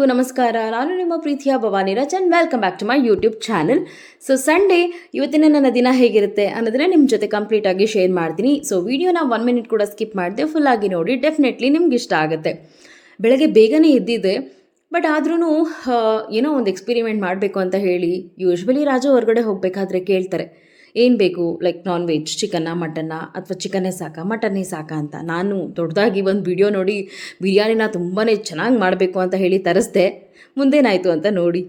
ಎಲ್ರಿಗೂ ನಮಸ್ಕಾರ. ನಾನು ನಿಮ್ಮ ಪ್ರೀತಿಯ Bhavani Raj and welcome back to my YouTube channel. So Sunday ಇವತ್ತಿನ ನನ್ನ ದಿನ ಹೇಗಿರುತ್ತೆ ಅನ್ನೋದನ್ನ ನಿಮ್ಮ ಜೊತೆ ಕಂಪ್ಲೀಟಾಗಿ ಶೇರ್ ಮಾಡ್ತೀನಿ. ಸೊ ವಿಡಿಯೋನ 1 ಮಿನಿಟ್ ಕೂಡ ಸ್ಕಿಪ್ ಮಾಡಿದೆ, ಫುಲ್ಲಾಗಿ ನೋಡಿ, ಡೆಫಿನೆಟ್ಲಿ ನಿಮ್ಗೆ ಇಷ್ಟ ಆಗುತ್ತೆ. ಬೆಳಗ್ಗೆ ಬೇಗನೆ ಎದ್ದಿದ್ದೆ, ಬಟ್ ಆದ್ರೂ ಏನೋ ಒಂದು ಎಕ್ಸ್ಪೆರಿಮೆಂಟ್ ಮಾಡಬೇಕು ಅಂತ ಹೇಳಿ ಯೂಶ್ವಲಿ ರಾಜು ಹೊರಗಡೆ ಹೋಗಬೇಕಾದ್ರೆ ಕೇಳ್ತಾರೆ ಏನು ಬೇಕು, ಲೈಕ್ ನಾನ್ ವೆಜ್, ಚಿಕನ್ನ, ಮಟನ್ನ, ಅಥವಾ ಚಿಕನ್ನೇ ಸಾಕಾ, ಮಟನ್ನೇ ಸಾಕಾ ಅಂತ. ನಾನು ದೊಡ್ಡದಾಗಿ ಒಂದು ವಿಡಿಯೋ ನೋಡಿ ಬಿರಿಯಾನಿನ ತುಂಬಾ ಚೆನ್ನಾಗಿ ಮಾಡಬೇಕು ಅಂತ ಹೇಳಿ ತರಿಸ್ದೆ. ಮುಂದೇನಾಯಿತು ಅಂತ ನೋಡಿ.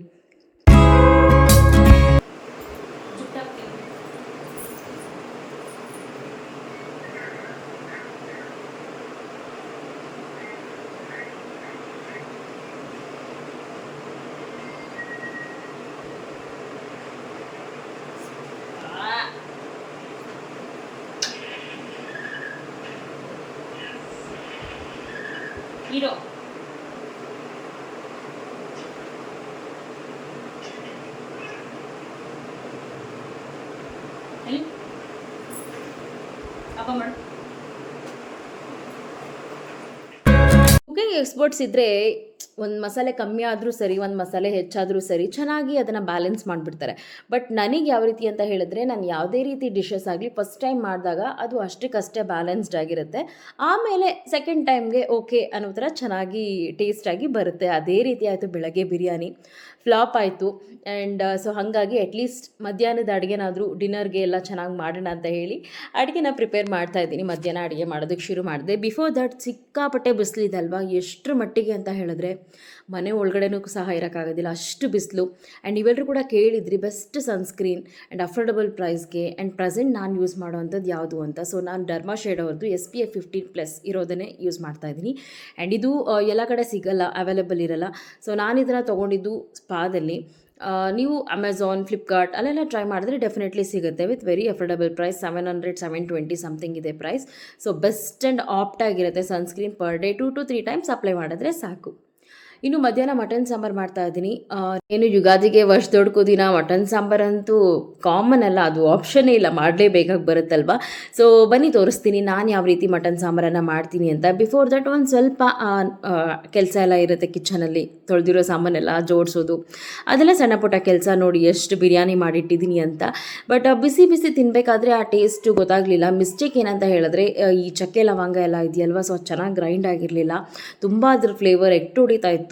ಇರೋ ಅಪ್ಪ ಮಾಡು. ಕುಕಿಂಗ್ ಎಕ್ಸ್ಪರ್ಟ್ಸ್ ಇದ್ದರೆ ಒಂದು ಮಸಾಲೆ ಕಮ್ಮಿ ಆದರೂ ಸರಿ, ಒಂದು ಮಸಾಲೆ ಹೆಚ್ಚಾದರೂ ಸರಿ, ಚೆನ್ನಾಗಿ ಅದನ್ನು ಬ್ಯಾಲೆನ್ಸ್ ಮಾಡಿಬಿಡ್ತಾರೆ. ಬಟ್ ನನಗೆ ಯಾವ ರೀತಿ ಅಂತ ಹೇಳಿದ್ರೆ, ನಾನು ಯಾವುದೇ ರೀತಿ ಡಿಶಸ್ ಆಗಲಿ ಫಸ್ಟ್ ಟೈಮ್ ಮಾಡಿದಾಗ ಅದು ಅಷ್ಟಕ್ಕಷ್ಟೇ ಬ್ಯಾಲೆನ್ಸ್ಡ್ ಆಗಿರುತ್ತೆ. ಆಮೇಲೆ ಸೆಕೆಂಡ್ ಟೈಮ್ಗೆ ಓಕೆ ಅನ್ನೋ ಥರ ಚೆನ್ನಾಗಿ ಟೇಸ್ಟಾಗಿ ಬರುತ್ತೆ. ಅದೇ ರೀತಿ ಆಯಿತು ಬೆಳಗ್ಗೆ ಬಿರಿಯಾನಿ ಫ್ಲಾಪ್ ಆಯಿತು. ಆ್ಯಂಡ್ ಸೊ ಹಾಗಾಗಿ ಅಟ್ಲೀಸ್ಟ್ ಮಧ್ಯಾಹ್ನದ ಅಡುಗೆನಾದರೂ ಡಿನ್ನರ್ಗೆ ಎಲ್ಲ ಚೆನ್ನಾಗಿ ಮಾಡೋಣ ಅಂತ ಹೇಳಿ ಅಡುಗೆನ ಪ್ರಿಪೇರ್ ಮಾಡ್ತಾಯಿದ್ದೀನಿ. ಮಧ್ಯಾಹ್ನ ಅಡುಗೆ ಮಾಡೋದಕ್ಕೆ ಶುರು ಮಾಡಿದೆ. ಬಿಫೋರ್ ದಟ್ ಸಿಕ್ಕಾಪಟ್ಟೆ ಬಿಸಿಲಿದಲ್ವಾ, ಎಷ್ಟರ ಮಟ್ಟಿಗೆ ಅಂತ ಹೇಳಿದ್ರೆ ಮನೆ ಒಳಗಡೆನೂ ಸಹ ಇರೋಕ್ಕಾಗೋದಿಲ್ಲ, ಅಷ್ಟು ಬಿಸಿಲು. ಆ್ಯಂಡ್ ಇವೆಲ್ಲರೂ ಕೂಡ ಕೇಳಿದ್ರಿ ಬೆಸ್ಟ್ ಸನ್ಸ್ಕ್ರೀನ್ ಆ್ಯಂಡ್ ಅಫೋರ್ಡಬಲ್ ಪ್ರೈಸ್ಗೆ ಆ್ಯಂಡ್ ಪ್ರೆಸೆಂಟ್ ನಾನು ಯೂಸ್ ಮಾಡೋವಂಥದ್ದು ಯಾವುದು ಅಂತ. ಸೊ ನಾನು ಡರ್ಮಾ ಶೇಡ್ ಅವ್ರದ್ದು SPF 15+ ಇರೋದನ್ನೇ ಯೂಸ್ ಮಾಡ್ತಾಯಿದ್ದೀನಿ. ಆ್ಯಂಡ್ ಇದು ಎಲ್ಲ ಕಡೆ ಸಿಗಲ್ಲ, ಅವೈಲೇಬಲ್ ಇರಲ್ಲ. ಸೊ ನಾನು ಇದನ್ನು ತೊಗೊಂಡಿದ್ದು ಸ್ಪಾದಲ್ಲಿ. ನೀವು ಅಮೆಝಾನ್, ಫ್ಲಿಪ್ಕಾರ್ಟ್ ಅಲ್ಲೆಲ್ಲ ಟ್ರೈ ಮಾಡಿದ್ರೆ ಡೆಫಿನೆಟ್ಲಿ ಸಿಗುತ್ತೆ with very affordable price. 700, 720 something ಇದೆ price. So best and apt ಆಗಿರುತ್ತೆ sunscreen. Per day 2 to 3 times apply ಮಾಡಿದ್ರೆ ಸಾಕು. ಇನ್ನು ಮಧ್ಯಾಹ್ನ ಮಟನ್ ಸಾಂಬಾರು ಮಾಡ್ತಾಯಿದ್ದೀನಿ. ಏನು ಯುಗಾದಿಗೆ ವರ್ಷ ದೊಡ್ಡ ದಿನ ಮಟನ್ ಸಾಂಬಾರಂತೂ ಕಾಮನ್ ಅಲ್ಲ, ಅದು ಆಪ್ಷನ್ನೇ ಇಲ್ಲ, ಮಾಡಲೇಬೇಕಾಗಿ ಬರುತ್ತಲ್ವ. ಸೊ ಬನ್ನಿ ತೋರಿಸ್ತೀನಿ ನಾನು ಯಾವ ರೀತಿ ಮಟನ್ ಸಾಂಬಾರನ್ನು ಮಾಡ್ತೀನಿ ಅಂತ. ಬಿಫೋರ್ ದಟ್ ಒಂದು ಸ್ವಲ್ಪ ಕೆಲಸ ಎಲ್ಲ ಇರುತ್ತೆ ಕಿಚನಲ್ಲಿ, ತೊಳೆದಿರೋ ಸಾಮಾನೆಲ್ಲ ಜೋಡಿಸೋದು, ಅದೆಲ್ಲ ಸಣ್ಣ ಪುಟ್ಟ ಕೆಲಸ. ನೋಡಿ ಎಷ್ಟು ಬಿರಿಯಾನಿ ಮಾಡಿಟ್ಟಿದ್ದೀನಿ ಅಂತ. ಬಟ್ ಬಿಸಿ ಬಿಸಿ ತಿನ್ನಬೇಕಾದ್ರೆ ಆ ಟೇಸ್ಟು ಗೊತ್ತಾಗಲಿಲ್ಲ. ಮಿಸ್ಟೇಕ್ ಏನಂತ ಹೇಳಿದ್ರೆ, ಈ ಚಕ್ಕೆ ಲವಂಗ ಎಲ್ಲ ಇದೆಯಲ್ವ, ಸೊ ಚೆನ್ನಾಗಿ ಗ್ರೈಂಡ್ ಆಗಿರಲಿಲ್ಲ, ತುಂಬ ಅದ್ರ ಫ್ಲೇವರ್ ಎಟ್ಟು ಹೊಡಿತಾ ಇತ್ತು.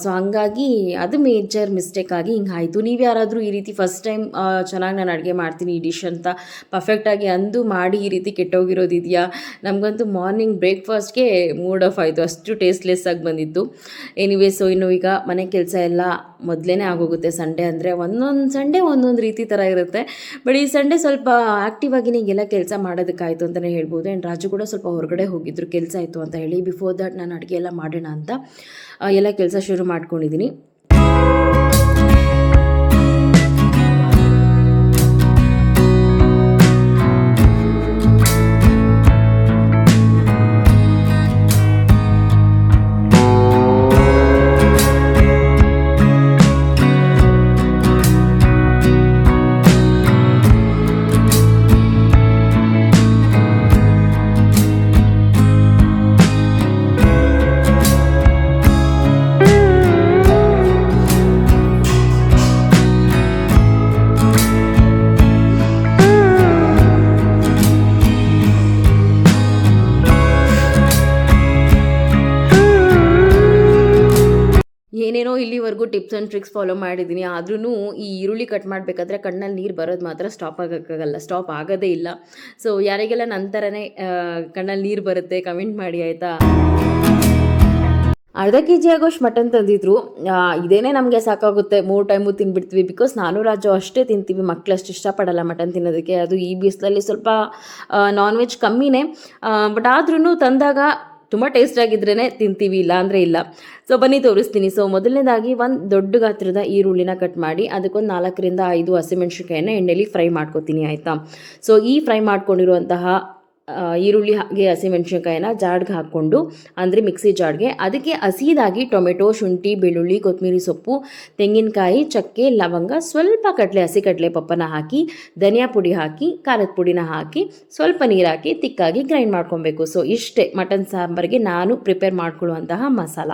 ಸೊ ಹಾಗಾಗಿ ಅದು ಮೇಜರ್ ಮಿಸ್ಟೇಕ್ ಆಗಿ ಹಿಂಗೆ ಆಯಿತು. ನೀವು ಯಾರಾದರೂ ಈ ರೀತಿ ಫಸ್ಟ್ ಟೈಮ್ ಚೆನ್ನಾಗಿ ನಾನು ಅಡುಗೆ ಮಾಡ್ತೀನಿ ಈ ಡಿಶ್ ಅಂತ ಪರ್ಫೆಕ್ಟಾಗಿ ಅಂದು ಮಾಡಿ ಈ ರೀತಿ ಕೆಟ್ಟೋಗಿರೋದಿದೆಯಾ? ನಮಗಂತೂ ಮಾರ್ನಿಂಗ್ ಬ್ರೇಕ್ಫಾಸ್ಟ್ಗೆ ಮೂಡ್ ಆಫ್ ಆಯಿತು, ಅಷ್ಟು ಟೇಸ್ಟ್ಲೆಸ್ ಆಗಿ ಬಂದಿತ್ತು. ಎನಿವೇ, ಸೊ ಇನ್ನು ಈಗ ಮನೆ ಕೆಲಸ ಎಲ್ಲ ಮೊದಲೇ ಆಗೋಗುತ್ತೆ. ಸಂಡೇ ಅಂದರೆ ಒಂದೊಂದು ಸಂಡೇ ಒಂದೊಂದು ರೀತಿ ಥರ ಇರುತ್ತೆ. ಬಟ್ ಈ ಸಂಡೇ ಸ್ವಲ್ಪ ಆ್ಯಕ್ಟಿವ್ ಆಗಿ ಎಲ್ಲ ಕೆಲಸ ಮಾಡೋದಕ್ಕಾಯಿತು ಅಂತಲೇ ಹೇಳ್ಬೋದು. ಆ್ಯಂಡ್ ರಾಜು ಕೂಡ ಸ್ವಲ್ಪ ಹೊರಗಡೆ ಹೋಗಿದ್ರು, ಕೆಲಸ ಆಯಿತು ಅಂತ ಹೇಳಿ. ಬಿಫೋರ್ ದಟ್ ನಾನು ಅಡುಗೆ ಎಲ್ಲ ಮಾಡೋಣ ಅಂತ ಎಲ್ಲ ಕೆಲಸ ಶುರು ಮಾಡ್ಕೊಂಡಿದ್ದೀನಿ. ಏನೇನೋ ಇಲ್ಲಿವರೆಗೂ ಟಿಪ್ಸ್ ಆ್ಯಂಡ್ ಟ್ರಿಕ್ಸ್ ಫಾಲೋ ಮಾಡಿದ್ದೀನಿ. ಆದ್ರೂ ಈ ಈರುಳ್ಳಿ ಕಟ್ ಮಾಡಬೇಕಾದ್ರೆ ಕಣ್ಣಲ್ಲಿ ನೀರು ಬರೋದು ಮಾತ್ರ ಸ್ಟಾಪ್ ಆಗೋದೇ ಇಲ್ಲ. ಸೊ ಯಾರಿಗೆಲ್ಲ ನಂತರನೇ ಕಣ್ಣಲ್ಲಿ ನೀರು ಬರುತ್ತೆ ಕಮೆಂಟ್ ಮಾಡಿ ಆಯಿತಾ. ಅರ್ಧ kg ಆಗೋಷ್ಟು ಮಟನ್ ತಂದಿದ್ರು. ಇದೇನೇ ನಮಗೆ ಸಾಕಾಗುತ್ತೆ, 3 ಟೈಮು ತಿನ್ಬಿಡ್ತೀವಿ. ಬಿಕಾಸ್ ನಾನು ರಾಜು ಅಷ್ಟೇ ತಿಂತೀವಿ, ಮಕ್ಕಳು ಅಷ್ಟು ಇಷ್ಟಪಡಲ್ಲ ಮಟನ್ ತಿನ್ನೋದಕ್ಕೆ. ಅದು ಈ ಬಿಸಿಲಲ್ಲಿ ಸ್ವಲ್ಪ ನಾನ್ ವೆಜ್ ಕಮ್ಮಿನೇ. ಬಟ್ ಆದ್ರೂ ತಂದಾಗ ತುಂಬ ಟೇಸ್ಟಾಗಿದ್ರೇ ತಿಂತೀವಿ, ಇಲ್ಲ ಅಂದರೆ ಇಲ್ಲ. ಸೊ ಬನ್ನಿ ತೋರಿಸ್ತೀನಿ. ಸೊ ಮೊದಲನೇದಾಗಿ ಒಂದು ದೊಡ್ಡ ಗಾತ್ರದ ಈರುಳ್ಳಿನ ಕಟ್ ಮಾಡಿ ಅದಕ್ಕೊಂದು 4 ರಿಂದ 5 ಹಸಿಮೆಣ್ಸಿನ್ಕಾಯಿನ ಎಣ್ಣೆಲಿ ಫ್ರೈ ಮಾಡ್ಕೊತೀನಿ ಆಯಿತಾ. ಸೊ ಈ ಫ್ರೈ ಮಾಡ್ಕೊಂಡಿರುವಂತಹ ಈರುಳ್ಳಿ ಹಾಗೆ ಹಸಿಮೆಣ್ಸಿನ್ಕಾಯಿನ ಜಾಡ್ಗೆ ಹಾಕ್ಕೊಂಡು, ಅಂದರೆ ಮಿಕ್ಸಿ ಜಾಡ್ಗೆ, ಅದಕ್ಕೆ ಹಸಿದಾಗಿ ಟೊಮೆಟೊ, ಶುಂಠಿ, ಬೆಳ್ಳುಳ್ಳಿ, ಕೊತ್ತಂಬರಿ ಸೊಪ್ಪು, ತೆಂಗಿನಕಾಯಿ, ಚಕ್ಕೆ, ಲವಂಗ, ಸ್ವಲ್ಪ ಹಸಿ ಕಡಲೆ ಪಪ್ಪನ ಹಾಕಿ, ಧನಿಯಾ ಪುಡಿ ಹಾಕಿ, ಖಾರದ ಪುಡಿನ ಹಾಕಿ, ಸ್ವಲ್ಪ ನೀರು ಹಾಕಿ ತಿಕ್ಕಾಗಿ ಗ್ರೈಂಡ್ ಮಾಡ್ಕೊಬೇಕು. ಸೊ ಇಷ್ಟೇ ಮಟನ್ ಸಾಂಬಾರಿಗೆ ನಾನು ಪ್ರಿಪೇರ್ ಮಾಡ್ಕೊಳ್ಳುವಂತಹ ಮಸಾಲ.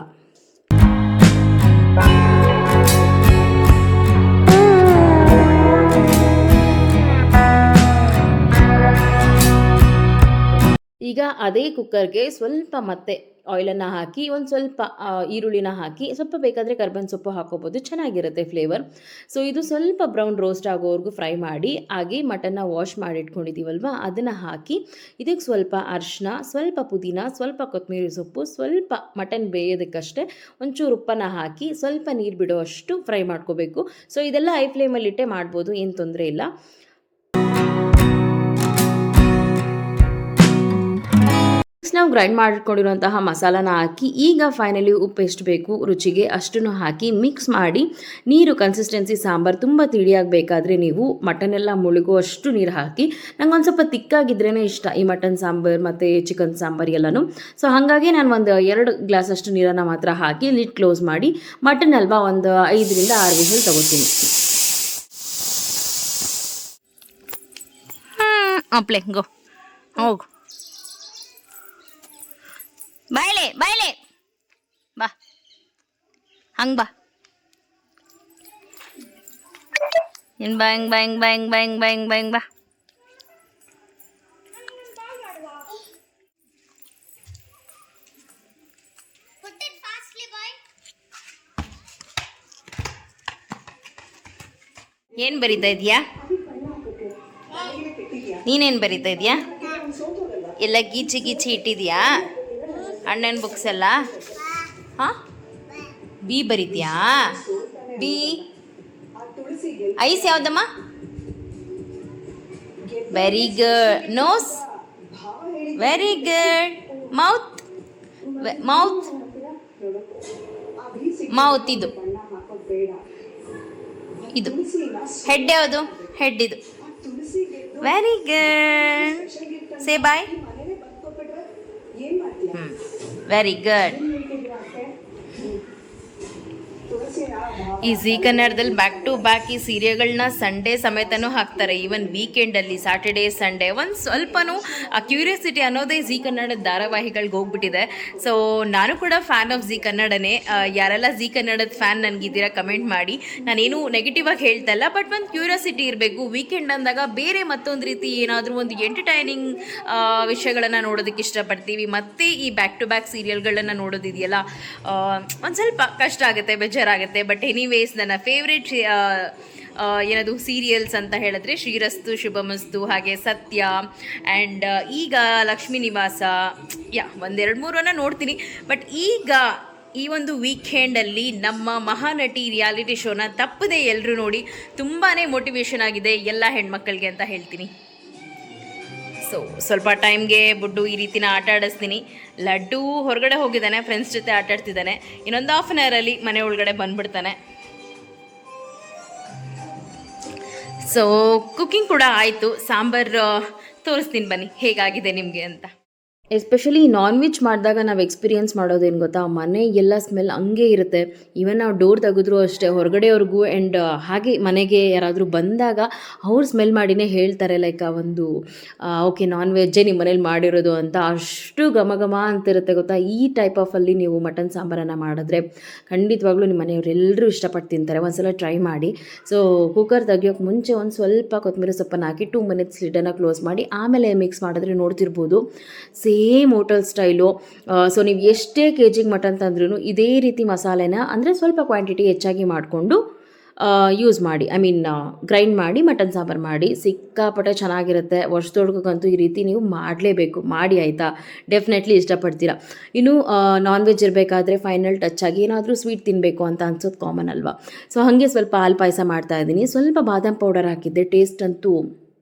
ಈಗ ಅದೇ ಕುಕ್ಕರ್ಗೆ ಸ್ವಲ್ಪ ಮತ್ತೆ ಆಯಿಲನ್ನು ಹಾಕಿ ಒಂದು ಸ್ವಲ್ಪ ಈರುಳ್ಳಿನ ಹಾಕಿ ಸ್ವಲ್ಪ ಬೇಕಾದರೆ ಕರ್ಬೇವಿನ ಸೊಪ್ಪು ಹಾಕೋಬೋದು, ಚೆನ್ನಾಗಿರುತ್ತೆ ಫ್ಲೇವರ್. ಸೊ ಇದು ಸ್ವಲ್ಪ ಬ್ರೌನ್ ರೋಸ್ಟ್ ಆಗೋವರೆಗೂ ಫ್ರೈ ಮಾಡಿ, ಹಾಗೆ ಮಟನ್ನ ವಾಶ್ ಮಾಡಿ ಇಟ್ಕೊಂಡಿದ್ದೀವಲ್ವ ಅದನ್ನು ಹಾಕಿ ಇದಕ್ಕೆ ಸ್ವಲ್ಪ ಅರಿಶಿನ, ಸ್ವಲ್ಪ ಪುದೀನ, ಸ್ವಲ್ಪ ಕೊತ್ತಂಬರಿ ಸೊಪ್ಪು, ಸ್ವಲ್ಪ ಮಟನ್ ಬೇಯೋದಕ್ಕಷ್ಟೇ ಒಂಚೂರು ಉಪ್ಪನ್ನು ಹಾಕಿ ಸ್ವಲ್ಪ ನೀರು ಬಿಡೋ ಅಷ್ಟು ಫ್ರೈ ಮಾಡ್ಕೋಬೇಕು. ಸೊ ಇದೆಲ್ಲ ಹೈ ಫ್ಲೇಮಲ್ಲಿಟ್ಟೆ ಮಾಡ್ಬೋದು, ಏನು ತೊಂದರೆ ಇಲ್ಲ. ನಾವು ಗ್ರೈಂಡ್ ಮಾಡಿಕೊಂಡಿರುವಂತಹ ಮಸಾಲಾನ ಹಾಕಿ ಈಗ ಫೈನಲಿ ಉಪ್ಪು ಎಷ್ಟು ಬೇಕು ರುಚಿಗೆ ಅಷ್ಟನ್ನು ಹಾಕಿ ಮಿಕ್ಸ್ ಮಾಡಿ, ನೀರು ಕನ್ಸಿಸ್ಟೆನ್ಸಿ ಸಾಂಬಾರು ತುಂಬ ತಿಳಿಯಾಗಬೇಕಾದ್ರೆ ನೀವು ಮಟನೆಲ್ಲ ಮುಳುಗುವಷ್ಟು ನೀರು ಹಾಕಿ. ನಂಗೆ ಒಂದು ಸ್ವಲ್ಪ ತಿಕ್ಕಾಗಿದ್ರೇ ಇಷ್ಟ ಈ ಮಟನ್ ಸಾಂಬಾರು ಮತ್ತು ಚಿಕನ್ ಸಾಂಬಾರು ಎಲ್ಲನೂ. ಸೊ ಹಾಗಾಗಿ ನಾನು ಒಂದು 2 ಗ್ಲಾಸ್ ಅಷ್ಟು ನೀರನ್ನು ಮಾತ್ರ ಹಾಕಿ ಲಿಡ್ ಕ್ಲೋಸ್ ಮಾಡಿ ಮಟನ್ ಅಲ್ವಾ ಒಂದು 5ರಿಂದ 6 ವಿಷಲ್ ತಗೋತೀನಿ. ಪ್ಲೇ ಗೋ ಹೋಗು, ಬಾಯ್ಲೆ ಬಾಯ್ಲೆ ಬಾ, ಹಂಗೆ ಬಾ, ಇನ್ನು ಬಾ, ಹಿಂಗೆ ಬಾ, ಹಿಂಗೆ ಬಾ, ಹಿಂಗೆ ಬಾ, ಹಿಂಗೆ ಬಾ, ಹಿಂಗೆ ಬಾ, ಹಿಂಗೆ ಬಾ. ಏನು ಬರಿತಾ ಇದೆಯಾ? ನೀನೇನು ಬರಿತಾ ಇದೆಯಾ? ಎಲ್ಲ ಗೀಚಿ ಗೀಚಿ ಇಟ್ಟಿದ್ಯಾ ಅಣ್ಣನ ಬುಕ್ಸ್ ಎಲ್ಲ? ಹಾಂ, ಬಿ ಬರಿದ್ಯಾ? ಬಿ. ಐಸ್ ಯಾವುದಮ್ಮ? Very good. Nose? Very good. Mouth? Mouth mouth ಇದು ಇದು. ಹೆಡ್ ಯಾವುದು? ಹೆಡ್ ಇದು. Very good. Say boy. Very good. ಈ ಝೀ ಕನ್ನಡದಲ್ಲಿ ಬ್ಯಾಕ್ ಟು ಬ್ಯಾಕ್ ಈ ಸೀರಿಯಲ್ಗಳನ್ನ ಸಂಡೇ ಸಮೇತನೂ ಹಾಕ್ತಾರೆ. ಈವನ್ ವೀಕೆಂಡಲ್ಲಿ ಸ್ಯಾಟರ್ಡೇ ಸಂಡೇ ಒಂದು ಸ್ವಲ್ಪನೂ ಆ ಕ್ಯೂರಿಯಾಸಿಟಿ ಅನ್ನೋದೇ ಝೀ ಕನ್ನಡದ ಧಾರಾವಾಹಿಗಳಿಗೆ ಹೋಗ್ಬಿಟ್ಟಿದೆ. ಸೊ ನಾನು ಕೂಡ ಫ್ಯಾನ್ ಆಫ್ ಝೀ ಕನ್ನಡನೇ. ಯಾರೆಲ್ಲ ಝೀ ಕನ್ನಡದ ಫ್ಯಾನ್ ನನಗಿದ್ದೀರಾ ಕಮೆಂಟ್ ಮಾಡಿ. ನಾನೇನು ನೆಗೆಟಿವ್ ಆಗಿ ಹೇಳ್ತಾ ಇಲ್ಲ, ಬಟ್ ಒಂದು ಕ್ಯೂರಿಯಾಸಿಟಿ ಇರಬೇಕು. ವೀಕೆಂಡ್ ಅಂದಾಗ ಬೇರೆ ಮತ್ತೊಂದು ರೀತಿ ಏನಾದರೂ ಒಂದು ಎಂಟರ್ಟೈನಿಂಗ್ ವಿಷಯಗಳನ್ನು ನೋಡೋದಕ್ಕೆ ಇಷ್ಟಪಡ್ತೀವಿ. ಮತ್ತು ಈ ಬ್ಯಾಕ್ ಟು ಬ್ಯಾಕ್ ಸೀರಿಯಲ್ಗಳನ್ನು ನೋಡೋದಿದೆಯಲ್ಲ ಒಂದು ಸ್ವಲ್ಪ ಕಷ್ಟ ಆಗುತ್ತೆ, ಬೇಜಾರಾಗುತ್ತೆ. ಬಟ್ ಎನಿವೇಸ್ ನನ್ನ ಫೇವ್ರೇಟ್ ಏನದು ಸೀರಿಯಲ್ಸ್ ಅಂತ ಹೇಳಿದ್ರೆ ಶ್ರೀರಸ್ತು, ಶುಭಮಸ್ತು, ಹಾಗೆ ಸತ್ಯ ಆ್ಯಂಡ್ ಈಗ ಲಕ್ಷ್ಮೀ ನಿವಾಸ, ಒಂದೆರಡು ಮೂರನ್ನು ನೋಡ್ತೀನಿ. ಬಟ್ ಈಗ ಈ ಒಂದು ವೀಕೆಂಡಲ್ಲಿ ನಮ್ಮ ಮಹಾನಟಿ ರಿಯಾಲಿಟಿ ಶೋನ ತಪ್ಪದೆ ಎಲ್ಲರೂ ನೋಡಿ. ತುಂಬಾ ಮೋಟಿವೇಶನ್ ಆಗಿದೆ ಎಲ್ಲ ಹೆಣ್ಮಕ್ಳಿಗೆ ಅಂತ ಹೇಳ್ತೀನಿ. ಸೊ ಸ್ವಲ್ಪ ಟೈಮ್ಗೆ ಬುಡ್ಡು ಈ ರೀತಿನ ಆಟ ಆಡಿಸ್ತೀನಿ. ಲಡ್ಡು ಹೊರಗಡೆ ಹೋಗಿದ್ದಾನೆ, ಫ್ರೆಂಡ್ಸ್ ಜೊತೆ ಆಟ ಆಡ್ತಿದ್ದಾನೆ. ಇನ್ನೊಂದು ಹಾಫ್ ಆನ್ ಅವರಲ್ಲಿ ಮನೆ ಒಳಗಡೆ ಬಂದುಬಿಡ್ತಾನೆ. ಸೊ ಕುಕ್ಕಿಂಗ್ ಕೂಡ ಆಯಿತು. ಸಾಂಬಾರು ತೋರಿಸ್ತೀನಿ ಬನ್ನಿ ಹೇಗಾಗಿದೆ ನಿಮಗೆ ಅಂತ. ಎಸ್ಪೆಷಲಿ ನಾನ್ ವೆಜ್ ಮಾಡಿದಾಗ ನಾವು ಎಕ್ಸ್ಪೀರಿಯೆನ್ಸ್ ಮಾಡೋದೇನು ಗೊತ್ತಾ, ಮನೆ ಎಲ್ಲ ಸ್ಮೆಲ್ ಹಂಗೆ ಇರುತ್ತೆ. ಈವನ್ ನಾವು ಡೋರ್ ತೆಗೆದ್ರೂ ಅಷ್ಟೇ ಹೊರಗಡೆಯವ್ರಿಗೂ ಆ್ಯಂಡ್ ಹಾಗೆ ಮನೆಗೆ ಯಾರಾದರೂ ಬಂದಾಗ ಅವ್ರು ಸ್ಮೆಲ್ ಮಾಡಿನೇ ಹೇಳ್ತಾರೆ ಲೈಕ್ ಒಂದು ಓಕೆ ನಾನ್ ವೆಜ್ಜೇ ನಿಮ್ಮ ಮನೇಲಿ ಮಾಡಿರೋದು ಅಂತ. ಅಷ್ಟು ಘಮ ಘಮ ಅಂತಿರುತ್ತೆ ಗೊತ್ತಾ. ಈ ಟೈಪ್ ಆಫಲ್ಲಿ ನೀವು ಮಟನ್ ಸಾಂಬಾರನ್ನು ಮಾಡಿದ್ರೆ ಖಂಡಿತವಾಗ್ಲೂ ನಿಮ್ಮ ಮನೆಯವರೆಲ್ಲರೂ ಇಷ್ಟಪಟ್ಟು ತಿಂತಾರೆ. ಒಂದ್ಸಲ ಟ್ರೈ ಮಾಡಿ. ಸೊ ಕುಕ್ಕರ್ ತೆಗಿಯೋಕ್ಕೆ ಮುಂಚೆ ಒಂದು ಸ್ವಲ್ಪ ಕೊತ್ತಂಬರಿ ಸೊಪ್ಪನ್ನು ಹಾಕಿ 2 ಮಿನಿಟ್ಸ್ ಲಿಡನ್ನು ಕ್ಲೋಸ್ ಮಾಡಿ ಆಮೇಲೆ ಮಿಕ್ಸ್ ಮಾಡಿದ್ರೆ ನೋಡ್ತಿರ್ಬೋದು ಸೇಮ್ ಹೋಟೆಲ್ ಸ್ಟೈಲು. ಸೊ ನೀವು ಎಷ್ಟೇ ಕೆಜಿಗೆ ಮಟನ್ ತಂದ್ರೂ ಇದೇ ರೀತಿ ಮಸಾಲೆನ ಅಂದರೆ ಸ್ವಲ್ಪ ಕ್ವಾಂಟಿಟಿ ಹೆಚ್ಚಾಗಿ ಮಾಡಿಕೊಂಡು ಯೂಸ್ ಮಾಡಿ, ಐ ಮೀನ್ ಗ್ರೈಂಡ್ ಮಾಡಿ ಮಟನ್ ಸಾಂಬಾರು ಮಾಡಿ. ಸಿಕ್ಕಾಪಟ್ಟೆ ಚೆನ್ನಾಗಿರುತ್ತೆ. ವರ್ಷದೊಳಗಂತೂ ಈ ರೀತಿ ನೀವು ಮಾಡಲೇಬೇಕು. ಮಾಡಿ ಆಯಿತಾ, ಡೆಫಿನೆಟ್ಲಿ ಇಷ್ಟಪಡ್ತೀರಾ. ಇನ್ನು ನಾನ್ ವೆಜ್ ಇರಬೇಕಾದ್ರೆ ಫೈನಲ್ ಟಚ್ ಆಗಿ ಏನಾದರೂ ಸ್ವೀಟ್ ತಿನ್ನಬೇಕು ಅಂತ ಅನ್ಸೋದು ಕಾಮನ್ ಅಲ್ವಾ. ಸೊ ಹಾಗೆ ಸ್ವಲ್ಪ ಹಾಲು ಪಾಯಸ ಮಾಡ್ತಾಯಿದ್ದೀನಿ. ಸ್ವಲ್ಪ ಬಾದಾಮ್ ಪೌಡರ್ ಹಾಕಿದ್ದೆ. ಟೇಸ್ಟ್ ಅಂತೂ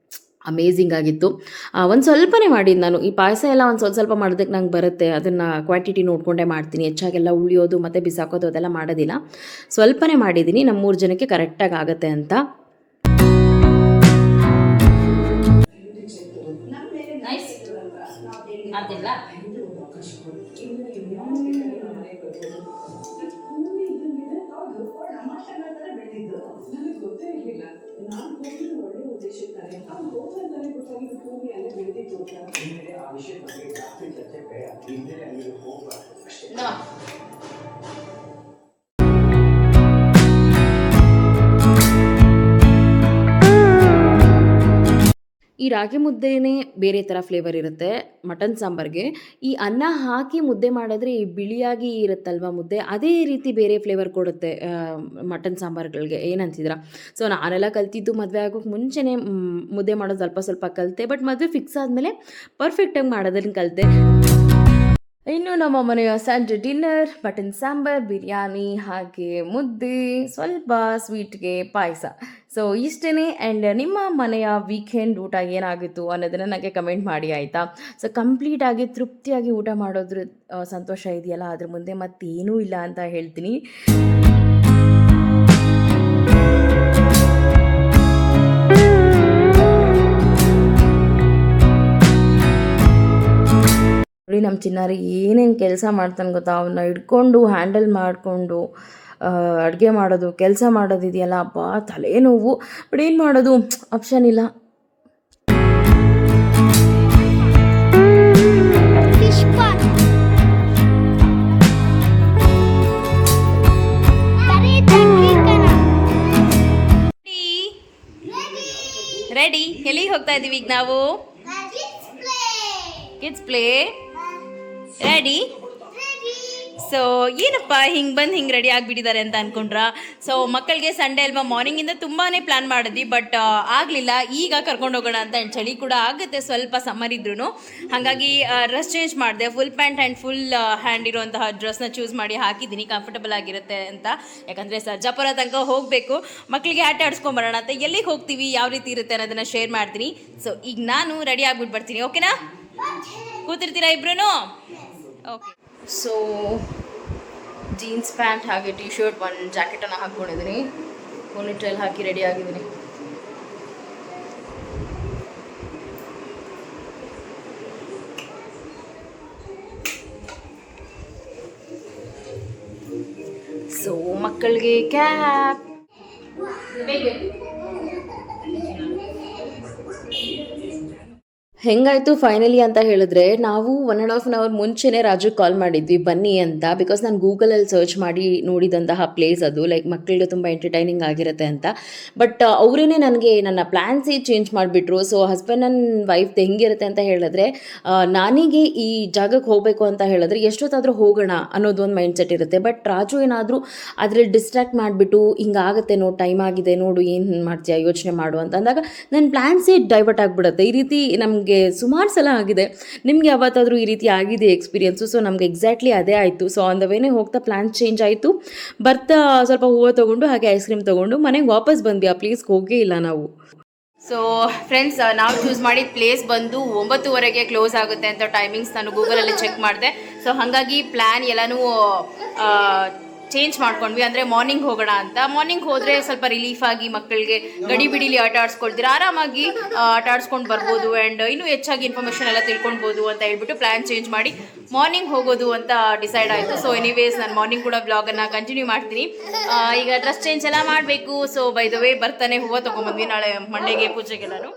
ಅಮೇಝಿಂಗ್ ಆಗಿತ್ತು. ಒಂದು ಸ್ವಲ್ಪನೇ ಮಾಡಿದ್ದು ನಾನು. ಈ ಪಾಯಸ ಎಲ್ಲ ಒಂದು ಸ್ವಲ್ಪ ಮಾಡೋದಕ್ಕೆ ನಂಗೆ ಬರುತ್ತೆ. ಅದನ್ನು ಕ್ವಾಂಟಿಟಿ ನೋಡಿಕೊಂಡೇ ಮಾಡ್ತೀನಿ. ಹೆಚ್ಚಾಗೆಲ್ಲ ಉಳಿಯೋದು ಮತ್ತು ಬಿಸಾಕೋದು ಅದೆಲ್ಲ ಮಾಡೋದಿಲ್ಲ. ಸ್ವಲ್ಪನೇ ಮಾಡಿದ್ದೀನಿ, ನಮ್ಮ 3 ಜನಕ್ಕೆ ಕರೆಕ್ಟಾಗಿ ಆಗುತ್ತೆ ಅಂತ. ಈ ರಾಗಿ ಮುದ್ದೆನೇ ಬೇರೆ ಥರ ಫ್ಲೇವರ್ ಇರುತ್ತೆ ಮಟನ್ ಸಾಂಬಾರ್ಗೆ. ಈ ಅನ್ನ ಹಾಕಿ ಮುದ್ದೆ ಮಾಡಿದ್ರೆ ಈ ಬಿಳಿಯಾಗಿ ಇರುತ್ತಲ್ವ ಮುದ್ದೆ, ಅದೇ ರೀತಿ ಬೇರೆ ಫ್ಲೇವರ್ ಕೊಡುತ್ತೆ ಮಟನ್ ಸಾಂಬಾರ್ಗಳಿಗೆ. ಏನಂತಿದ್ದೀರಾ? ಸೊ ನಾನೆಲ್ಲ ಕಲ್ತಿದ್ದು ಮದುವೆ ಆಗೋಕ್ಕೆ ಮುಂಚೆನೇ ಮುದ್ದೆ ಮಾಡೋದು ಸ್ವಲ್ಪ ಸ್ವಲ್ಪ ಕಲಿತೆ. ಬಟ್ ಮದುವೆ ಫಿಕ್ಸ್ ಆದಮೇಲೆ ಪರ್ಫೆಕ್ಟಾಗಿ ಮಾಡೋದನ್ನು ಕಲಿತೆ. ಇನ್ನು ನಮ್ಮ ಮನೆಯ ಸಂಜೆ ಡಿನ್ನರ್ ಮಟನ್ ಸಾಂಬಾರ್, ಬಿರಿಯಾನಿ, ಹಾಗೆ ಮುದ್ದೆ, ಸ್ವಲ್ಪ ಸ್ವೀಟ್ಗೆ ಪಾಯಸ. ಸೊ ಇಷ್ಟೇ. ಆ್ಯಂಡ್ ನಿಮ್ಮ ಮನೆಯ ವೀಕೆಂಡ್ ಊಟ ಏನಾಗಿತ್ತು ಅನ್ನೋದನ್ನು ನನಗೆ ಕಮೆಂಟ್ ಮಾಡಿ ಆಯಿತಾ. ಸೊ ಕಂಪ್ಲೀಟಾಗಿ ತೃಪ್ತಿಯಾಗಿ ಊಟ ಮಾಡೋದ್ರ ಸಂತೋಷ ಇದೆಯಲ್ಲ, ಅದ್ರ ಮುಂದೆ ಮತ್ತೇನೂ ಇಲ್ಲ ಅಂತ ಹೇಳ್ತೀನಿ. ನೋಡಿ ನಮ್ಮ ಚಿನ್ನಾರಿ ಏನೇನು ಕೆಲಸ ಮಾಡ್ತಾನೆ ಗೊತ್ತಾ, ಅವನ್ನ ಹಿಡ್ಕೊಂಡು ಹ್ಯಾಂಡಲ್ ಮಾಡಿಕೊಂಡು ಅಡುಗೆ ಮಾಡೋದು, ಕೆಲಸ ಮಾಡೋದಿದೆಯಲ್ಲ, ಅಬ್ಬಾ ತಲೆನೋವು. ಬಟ್ ಏನು ಮಾಡೋದು, ಆಪ್ಷನ್ ಇಲ್ಲ. ರೆಡಿ? ಎಲ್ಲಿಗೆ ಹೋಗ್ತಾ ಇದ್ದೀವಿ ಈಗ ನಾವು? Kids play. ರೆಡಿ? ಸೊ ಏನಪ್ಪ ಹಿಂಗೆ ರೆಡಿ ಆಗಿಬಿಟ್ಟಿದ್ದಾರೆ ಅಂತ ಅಂದ್ಕೊಂಡ್ರಾ? ಸೊ ಮಕ್ಕಳಿಗೆ ಸಂಡೇ ಅಲ್ವಾ, ಮಾರ್ನಿಂಗಿಂದ ತುಂಬಾ ಪ್ಲ್ಯಾನ್ ಮಾಡಿದ್ವಿ, ಬಟ್ ಆಗಲಿಲ್ಲ. ಈಗ ಕರ್ಕೊಂಡು ಹೋಗೋಣ ಅಂತ. ಚಳಿ ಕೂಡ ಆಗುತ್ತೆ ಸ್ವಲ್ಪ, ಸಮ್ಮರ್ ಇದ್ರೂ. ಹಾಗಾಗಿ ಡ್ರೆಸ್ ಚೇಂಜ್ ಮಾಡಿದೆ. Full pant and full hand ಇರುವಂತಹ ಡ್ರೆಸ್ನ ಚೂಸ್ ಮಾಡಿ ಹಾಕಿದ್ದೀನಿ, ಕಂಫರ್ಟಬಲ್ ಆಗಿರುತ್ತೆ ಅಂತ. ಯಾಕಂದರೆ ಸರ್ಜಾಪುರ ತನಕ ಹೋಗಬೇಕು, ಮಕ್ಕಳಿಗೆ ಆಟ ಆಡಿಸ್ಕೊಂಬರೋಣ ಅಂತ. ಎಲ್ಲಿಗೆ ಹೋಗ್ತೀವಿ, ಯಾವ ರೀತಿ ಇರುತ್ತೆ ಅನ್ನೋದನ್ನು ಶೇರ್ ಮಾಡ್ತೀನಿ. ಸೊ ಈಗ ನಾನು ರೆಡಿ ಆಗ್ಬಿಟ್ಟು ಬರ್ತೀನಿ. ಓಕೆನಾ? ಕೂತಿರ್ತೀರಾ ಇಬ್ರು? ಓಕೆ. ಸೊ ಜೀನ್ಸ್ ಪ್ಯಾಂಟ್ ಹಾಗೆ ಟಿ ಶರ್ಟ್, ಒಂದು ಜಾಕೆಟನ್ನು ಹಾಕ್ಕೊಂಡಿದ್ದೀನಿ, ಪೋನಿಟೈಲ್ ಹಾಕಿ ರೆಡಿ ಆಗಿದ್ದೀನಿ. ಸೊ ಮಕ್ಕಳಿಗೆ ಕ್ಯಾಪ್. ಹೆಂಗಾಯಿತು ಫೈನಲಿ ಅಂತ ಹೇಳಿದ್ರೆ, ನಾವು 1.5 hour ಮುಂಚೆನೇ ರಾಜು ಕಾಲ್ ಮಾಡಿದ್ವಿ ಬನ್ನಿ ಅಂತ. ಬಿಕಾಸ್ ನಾನು ಗೂಗಲಲ್ಲಿ ಸರ್ಚ್ ಮಾಡಿ ನೋಡಿದಂತಹ ಪ್ಲೇಸ್ ಅದು, ಲೈಕ್ ಮಕ್ಕಳಿಗೆ ತುಂಬ ಎಂಟರ್ಟೈನಿಂಗ್ ಆಗಿರುತ್ತೆ ಅಂತ. ಬಟ್ ಅವರೇ ನನಗೆ ನನ್ನ ಪ್ಲ್ಯಾನ್ಸೇ ಚೇಂಜ್ ಮಾಡಿಬಿಟ್ರು. ಸೊ ಹಸ್ಬೆಂಡ್ ಆ್ಯಂಡ್ ವೈಫ್ದು ಹೆಂಗಿರುತ್ತೆ ಅಂತ ಹೇಳಿದ್ರೆ, ನನಗೆ ಈ ಜಾಗಕ್ಕೆ ಹೋಗಬೇಕು ಅಂತ ಹೇಳಿದ್ರೆ ಎಷ್ಟೊತ್ತಾದರೂ ಹೋಗೋಣ ಅನ್ನೋದು ಒಂದು ಮೈಂಡ್ ಸೆಟ್ ಇರುತ್ತೆ. ಬಟ್ ರಾಜು ಏನಾದರೂ ಅದರಲ್ಲಿ ಡಿಸ್ಟ್ರಾಕ್ಟ್ ಮಾಡಿಬಿಟ್ಟು, ಹಿಂಗಾಗುತ್ತೆ ನೋಡು, ಟೈಮ್ ಆಗಿದೆ ನೋಡು, ಏನು ಮಾಡ್ತೀಯಾ, ಯೋಚನೆ ಮಾಡು ಅಂತ ಅಂದಾಗ ನನ್ನ ಪ್ಲ್ಯಾನ್ಸೇ ಡೈವರ್ಟ್ ಆಗಿಬಿಡುತ್ತೆ. ಈ ರೀತಿ ನಮಗೆ ಸುಮಾರು ಸಲ ಆಗಿದೆ. ನಿಮ್ಗೆ ಯಾವತ್ತಾದರೂ ಈ ರೀತಿ ಆಗಿದೆ ಎಕ್ಸ್ಪೀರಿಯನ್ಸು? ಸೊ ನಮ್ಗೆ ಎಕ್ಸಾಕ್ಟ್ಲಿ ಅದೇ ಆಯಿತು. ಸೊ ಆನ್ ದ ವೇನೇ ಹೋಗ್ತಾ ಪ್ಲ್ಯಾನ್ ಚೇಂಜ್ ಆಯಿತು. ಬರ್ತಾ ಸ್ವಲ್ಪ ಹೂವು ತೊಗೊಂಡು ಹಾಗೆ ಐಸ್ ಕ್ರೀಮ್ ತೊಗೊಂಡು ಮನೆಗೆ ವಾಪಸ್ ಬಂದ್ವಿ. ಆ ಪ್ಲೇಸ್ಗೆ ಹೋಗೇ ಇಲ್ಲ ನಾವು. ಸೊ ಫ್ರೆಂಡ್ಸ್, ನಾವು ಚೂಸ್ ಮಾಡಿದ ಪ್ಲೇಸ್ ಬಂದು 9:30ಗೆ ಕ್ಲೋಸ್ ಆಗುತ್ತೆ ಅಂತ ಟೈಮಿಂಗ್ಸ್ ನಾನು ಗೂಗಲಲ್ಲಿ ಚೆಕ್ ಮಾಡಿದೆ. ಸೊ ಹಾಗಾಗಿ ಪ್ಲ್ಯಾನ್ ಎಲ್ಲನೂ ಚೇಂಜ್ ಮಾಡ್ಕೊಂಡ್ವಿ. ಅಂದರೆ ಮಾರ್ನಿಂಗ್ ಹೋಗೋಣ ಅಂತ. ಮಾರ್ನಿಂಗ್ ಹೋದರೆ ಸ್ವಲ್ಪ ರಿಲೀಫ್ ಆಗಿ ಮಕ್ಕಳಿಗೆ ಗಡಿ ಬಿಡಿಲಿ ಆಟ ಆಡಿಸ್ಕೊಳ್ತೀರ, ಆರಾಮಾಗಿ ಆಟ ಆಡಿಸ್ಕೊಂಡು ಬರ್ಬೋದು. ಆ್ಯಂಡ್ ಇನ್ನೂ ಹೆಚ್ಚಾಗಿ ಇನ್ಫಾರ್ಮೇಷನ್ ಎಲ್ಲ ತಿಳ್ಕೊಳ್ಬೋದು ಅಂತ ಹೇಳ್ಬಿಟ್ಟು ಪ್ಲ್ಯಾನ್ ಚೇಂಜ್ ಮಾಡಿ ಮಾರ್ನಿಂಗ್ ಹೋಗೋದು ಅಂತ ಡಿಸೈಡ್ ಆಯಿತು. ಸೊ ಎನಿವೇಸ್ ನಾನು ಮಾರ್ನಿಂಗ್ ಕೂಡ ಬ್ಲಾಗನ್ನು ಕಂಟಿನ್ಯೂ ಮಾಡ್ತೀನಿ. ಈಗ ಡ್ರೆಸ್ ಚೇಂಜ್ ಎಲ್ಲ ಮಾಡಬೇಕು. ಸೊ ಬೈ ದ ವೇ ಬರ್ತಾನೆ ಹೂವು ತೊಗೊಂಬಂದ್ವಿ ನಾಳೆ ಮಂಡೆಗೆ ಪೂಜೆಗೆಲ್ಲರೂ.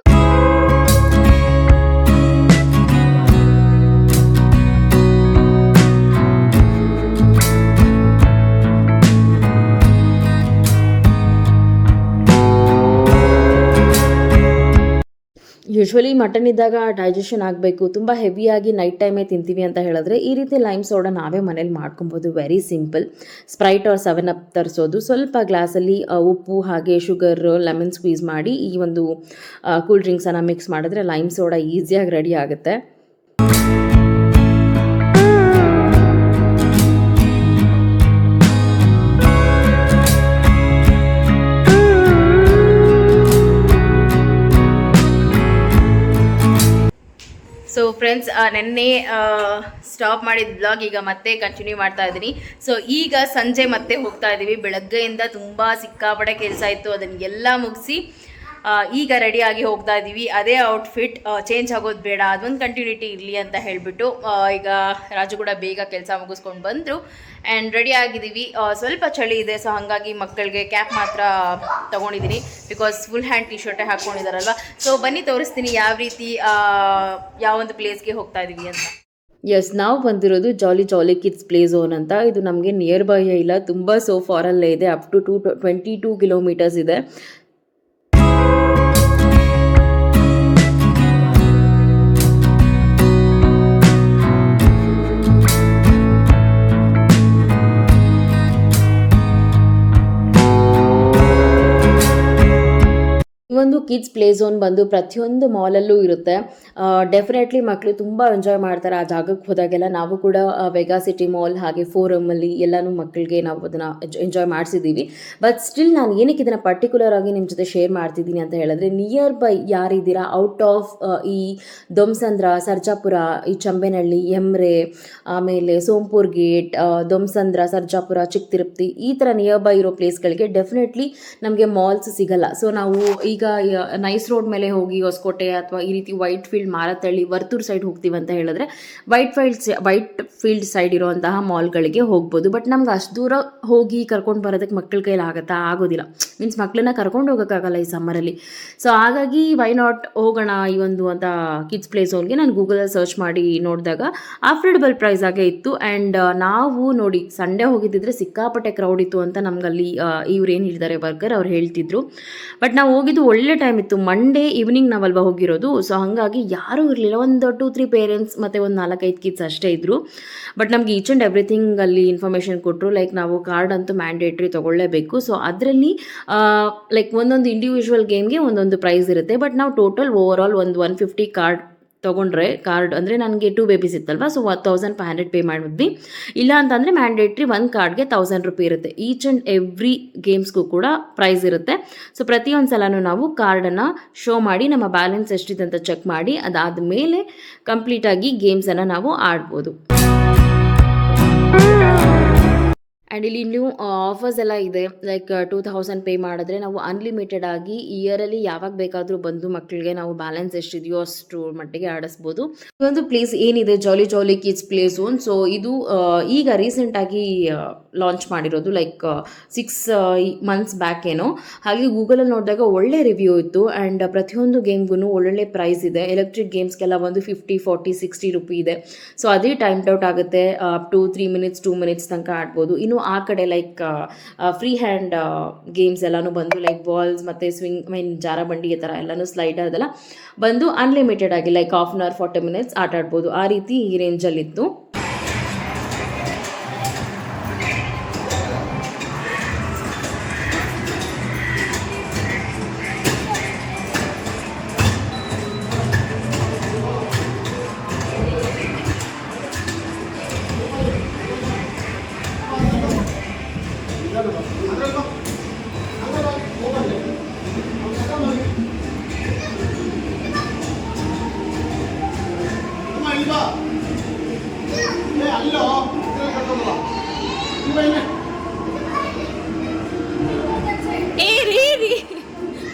ಯೂಶ್ವಲಿ ಮಟನ್ ಇದ್ದಾಗ ಡೈಜೆಷನ್ ಆಗಬೇಕು, ತುಂಬ ಹೆವಿಯಾಗಿ ನೈಟ್ ಟೈಮೇ ತಿಂತೀವಿ ಅಂತ ಹೇಳಿದ್ರೆ ಈ ರೀತಿ ಲೈಮ್ ಸೋಡಾ ನಾವೇ ಮನೇಲಿ ಮಾಡ್ಕೊಬೋದು. Very simple. Sprite or 7 up ತರಿಸೋದು, ಸ್ವಲ್ಪ ಗ್ಲಾಸಲ್ಲಿ ಉಪ್ಪು ಹಾಗೆ ಶುಗರ್, ಲೆಮನ್ ಸ್ಕ್ವೀಸ್ ಮಾಡಿ ಈ ಒಂದು ಕೂಲ್ ಡ್ರಿಂಕ್ಸನ್ನು ಮಿಕ್ಸ್ ಮಾಡಿದ್ರೆ ಲೈಮ್ ಸೋಡಾ ಈಸಿಯಾಗಿ ರೆಡಿ ಆಗುತ್ತೆ. ಸೊ ಫ್ರೆಂಡ್ಸ್, ನೆನ್ನೆ ಸ್ಟಾಪ್ ಮಾಡಿದ ಬ್ಲಾಗ್ ಈಗ ಮತ್ತೆ ಕಂಟಿನ್ಯೂ ಮಾಡ್ತಾ ಇದ್ದೀನಿ. ಸೊ ಈಗ ಸಂಜೆ ಮತ್ತೆ ಹೋಗ್ತಾ ಇದ್ದೀವಿ. ಬೆಳಗ್ಗೆಯಿಂದ ತುಂಬ ಸಿಕ್ಕಾಪಟ್ಟೆ ಕೆಲಸ ಇತ್ತು, ಅದನ್ನೆಲ್ಲ ಮುಗಿಸಿ ಈಗ ರೆಡಿಯಾಗಿ ಹೋಗ್ತಾ ಇದ್ದೀವಿ. ಅದೇ ಔಟ್ಫಿಟ್, ಚೇಂಜ್ ಆಗೋದು ಬೇಡ, ಅದೊಂದು ಕಂಟಿನ್ಯೂಟಿ ಇರಲಿ ಅಂತ ಹೇಳಿಬಿಟ್ಟು ಈಗ ರಾಜು ಕೂಡ ಬೇಗ ಕೆಲಸ ಮುಗಿಸ್ಕೊಂಡು ಬಂದರು ಆ್ಯಂಡ್ ರೆಡಿ ಆಗಿದ್ದೀವಿ. ಸ್ವಲ್ಪ ಚಳಿ ಇದೆ, ಸೊ ಹಾಗಾಗಿ ಮಕ್ಕಳಿಗೆ ಕ್ಯಾಪ್ ಮಾತ್ರ ತೊಗೊಂಡಿದ್ದೀನಿ, ಬಿಕಾಸ್ ಫುಲ್ ಹ್ಯಾಂಡ್ ಟಿ ಶರ್ಟೇ ಹಾಕ್ಕೊಂಡಿದ್ದಾರಲ್ವ. ಸೊ ಬನ್ನಿ ತೋರಿಸ್ತೀನಿ ಯಾವ ರೀತಿ ಯಾವೊಂದು ಪ್ಲೇಸ್ಗೆ ಹೋಗ್ತಾ ಇದ್ದೀವಿ ಅಂತ. ಎಸ್, ನಾವು ಬಂದಿರೋದು ಜಾಲಿ ಕಿಡ್ಸ್ ಪ್ಲೇ ಝೋನ್ ಅಂತ. ಇದು ನಮಗೆ ನಿಯರ್ ಬೈ ಇಲ್ಲ, ತುಂಬ ಸೋ ಫಾರಲ್ಲೇ ಇದೆ. ಅಪ್ ಟು 22 ಕಿಲೋಮೀಟರ್ಸ್ ಇದೆ. ಒಂದು ಕಿಡ್ಸ್ ಪ್ಲೇ ಝೋನ್ ಬಂದು ಪ್ರತಿಯೊಂದು ಮಾಲಲ್ಲೂ ಇರುತ್ತೆ. ಡೆಫಿನೆಟ್ಲಿ ಮಕ್ಕಳು ತುಂಬ ಎಂಜಾಯ್ ಮಾಡ್ತಾರೆ ಆ ಜಾಗಕ್ಕೆ ಹೋದಾಗೆಲ್ಲ. ನಾವು ಕೂಡ ವೆಗಾ ಸಿಟಿ ಮಾಲ್ ಹಾಗೆ ಫೋರಮಲ್ಲಿ ಎಲ್ಲನೂ ಮಕ್ಕಳಿಗೆ ನಾವು ಅದನ್ನು ಎಂಜಾಯ್ ಮಾಡಿಸಿದ್ದೀವಿ. ಬಟ್ ಸ್ಟಿಲ್ ನಾನು ಏನಕ್ಕೆ ಇದನ್ನು ಪರ್ಟಿಕ್ಯುಲರ್ ಆಗಿ ನಿಮ್ಮ ಜೊತೆ ಶೇರ್ ಮಾಡ್ತಿದ್ದೀನಿ ಅಂತ ಹೇಳಿದ್ರೆ, ನಿಯರ್ ಬೈ ಯಾರಿದ್ದೀರಾ ಔಟ್ ಆಫ್ ಈ ದೊಮ್ಸಂದ್ರ, ಸರ್ಜಾಪುರ, ಈ ಚಂಬೇನಹಳ್ಳಿ, ಎಮ್ರೆ, ಆಮೇಲೆ ಸೋಂಪುರ್ ಗೇಟ್, ದೊಮ್ಸಂದ್ರ, ಸರ್ಜಾಪುರ, ಚಿಕ್ಕ ತಿರುಪತಿ, ಈ ಥರ ನಿಯರ್ ಬೈ ಇರೋ ಪ್ಲೇಸ್ಗಳಿಗೆ ಡೆಫಿನೆಟ್ಲಿ ನಮಗೆ ಮಾಲ್ಸ್ ಸಿಗಲ್ಲ. ಸೊ ನಾವು ಈಗ ನೈಸ್ ರೋಡ್ ಮೇಲೆ ಹೋಗಿ ಹೊಸಕೋಟೆ ಅಥವಾ ಈ ರೀತಿ white field, Marathahalli, Varthur side ಹೋಗ್ತೀವಿ ಅಂತ ಹೇಳಿದ್ರೆ ವೈಟ್ ಫೀಲ್ಡ್ ಸೈಡ್ ಇರುವಂತಹ ಮಾಲ್ಗಳಿಗೆ ಹೋಗ್ಬೋದು. ಬಟ್ ನಮ್ಗೆ ಅಷ್ಟು ದೂರ ಹೋಗಿ ಕರ್ಕೊಂಡು ಬರೋದಕ್ಕೆ ಮಕ್ಕಳ ಕೈಲಿ ಆಗೋದಿಲ್ಲ. ಮೀನ್ಸ್ ಮಕ್ಕಳನ್ನ ಕರ್ಕೊಂಡು ಹೋಗೋಕ್ಕಾಗಲ್ಲ ಈ ಸಮ್ಮರಲ್ಲಿ. ಸೊ ಹಾಗಾಗಿ ವೈ ನಾಟ್ ಹೋಗೋಣ ಈ ಒಂದು ಅಂತ ಕಿಡ್ಸ್ ಪ್ಲೇ ಝೋನ್ಗೆ ನಾನು ಗೂಗಲಲ್ಲಿ ಸರ್ಚ್ ಮಾಡಿ ನೋಡಿದಾಗ ಅಫೋರ್ಡಬಲ್ ಪ್ರೈಸ್ ಆಗೇ ಇತ್ತು. ಆ್ಯಂಡ್ ನಾವು ನೋಡಿ ಸಂಡೇ ಹೋಗಿದ್ದಿದ್ರೆ ಸಿಕ್ಕಾಪಟ್ಟೆ ಕ್ರೌಡ್ ಇತ್ತು ಅಂತ ನಮಗಲ್ಲಿ ಇವ್ರು ಏನು ಹೇಳಿದ್ದಾರೆ ವರ್ಕರ್ ಅವ್ರು ಹೇಳ್ತಿದ್ರು. ಬಟ್ ನಾವು ಹೋಗಿದ್ದು ಒಳ್ಳೆ ಟೈಮ್ ಇತ್ತು, ಮಂಡೇ ಈವ್ನಿಂಗ್ ನಾವಲ್ವಾ ಹೋಗಿರೋದು. ಸೊ ಹಾಗಾಗಿ ಯಾರೂ ಇರಲಿಲ್ಲ, ಒಂದು 2-3 ಪೇರೆಂಟ್ಸ್ ಮತ್ತು ಒಂದು 4-5 ಕಿಡ್ಸ್ ಅಷ್ಟೇ ಇದ್ದರು. ಬಟ್ ನಮಗೆ ಈಚ್ ಆ್ಯಂಡ್ ಎವ್ರಿಥಿಂಗ್ ಅಲ್ಲಿ ಇನ್ಫಾರ್ಮೇಷನ್ ಕೊಟ್ಟರು. ಲೈಕ್ ನಾವು ಕಾರ್ಡ್ ಅಂತೂ ಮ್ಯಾಂಡೇಟ್ರಿ ತೊಗೊಳ್ಳೇಬೇಕು. ಸೊ ಅದರಲ್ಲಿ ಲೈಕ್ ಒಂದೊಂದು ಇಂಡಿವಿಜುವಲ್ ಗೇಮ್ಗೆ ಒಂದೊಂದು ಪ್ರೈಸ್ ಇರುತ್ತೆ. ಬಟ್ ನಾವು ಟೋಟಲ್ ಓವರ್ ಆಲ್ ಒಂದು 150 ಕಾರ್ಡ್ ತೊಗೊಂಡ್ರೆ, ಕಾರ್ಡ್ ಅಂದರೆ ನನಗೆ 2 ಬೇಬೀಸ್ ಇತ್ತಲ್ವ, ಸೊ 1500 ಪೇ ಮಾಡಿದ್ವಿ. ಇಲ್ಲ ಅಂತಂದರೆ ಮ್ಯಾಂಡೇಟ್ರಿ ಒಂದು ಕಾರ್ಡ್ಗೆ 1000 ರೂಪಿ ಇರುತ್ತೆ. ಈಚ್ ಆ್ಯಂಡ್ ಎವ್ರಿ ಗೇಮ್ಸ್ಗೂ ಕೂಡ ಪ್ರೈಸ್ ಇರುತ್ತೆ. ಸೊ ಪ್ರತಿಯೊಂದು ಸಲನೂ ನಾವು ಕಾರ್ಡನ್ನು ಶೋ ಮಾಡಿ ನಮ್ಮ ಬ್ಯಾಲೆನ್ಸ್ ಎಷ್ಟಿದೆ ಅಂತ ಚೆಕ್ ಮಾಡಿ ಅದಾದ ಮೇಲೆ ಕಂಪ್ಲೀಟಾಗಿ ಗೇಮ್ಸನ್ನು ನಾವು ಆಡ್ಬೋದು. ಆ್ಯಂಡ್ ಇಲ್ಲಿ ಇನ್ನೂ ಆಫರ್ಸ್ ಎಲ್ಲ ಇದೆ. ಲೈಕ್ 2000 ಪೇ ಮಾಡಿದ್ರೆ ನಾವು ಅನ್ಲಿಮಿಟೆಡ್ ಆಗಿ ಇಯರಲ್ಲಿ ಯಾವಾಗ ಬೇಕಾದರೂ ಬಂದು ಮಕ್ಕಳಿಗೆ ನಾವು ಬ್ಯಾಲೆನ್ಸ್ ಎಷ್ಟಿದೆಯೋ ಅಷ್ಟು ಮಟ್ಟಿಗೆ ಆಡಿಸ್ಬೋದು. ಈ ಒಂದು ಪ್ಲೇಸ್ ಏನಿದೆ ಜಾಲಿ ಕಿಡ್ಸ್ ಪ್ಲೇ ಝೋನ್, ಸೊ ಇದು ಈಗ ರೀಸೆಂಟಾಗಿ ಲಾಂಚ್ ಮಾಡಿರೋದು, ಲೈಕ್ 6 ಮಂತ್ಸ್ ಬ್ಯಾಕ್ ಏನೋ. ಹಾಗೆ ಗೂಗಲಲ್ಲಿ ನೋಡಿದಾಗ ಒಳ್ಳೆ ರಿವ್ಯೂ ಇತ್ತು. ಆ್ಯಂಡ್ ಪ್ರತಿಯೊಂದು ಗೇಮ್ಗೂ ಒಳ್ಳೊಳ್ಳೆ ಪ್ರೈಸ್ ಇದೆ. ಎಲೆಕ್ಟ್ರಿಕ್ ಗೇಮ್ಸ್ಗೆಲ್ಲ ಒಂದು 50, 40, 60 ರೂಪಿ ಇದೆ. ಸೊ ಅದೇ ಟೈಮ್ ಔಟ್ ಆಗುತ್ತೆ. ಅಪ್ ಟು 3 ಮಿನಿಟ್ಸ್ 2 ಮಿನಿಟ್ಸ್ ತನಕ ಆಡ್ಬೋದು. ಇನ್ನು ಆ ಕಡೆ ಲೈಕ್ ಫ್ರೀ ಹ್ಯಾಂಡ್ ಗೇಮ್ಸ್ ಎಲ್ಲನೂ ಬಂದು ಲೈಕ್ ಬಾಲ್ಸ್ ಮತ್ತು ಸ್ವಿಂಗ್ ಜಾರಬಂಡಿ ಈ ಥರ ಎಲ್ಲನೂ ಸ್ಲೈಡರ್ ಅದೆಲ್ಲ ಬಂದು ಅನ್ಲಿಮಿಟೆಡ್ ಆಗಿ like half an hour 40 minutes ಆಟ ಆಡ್ಬೋದು. ಆ ರೀತಿ ಈ ರೇಂಜಲ್ಲಿತ್ತು.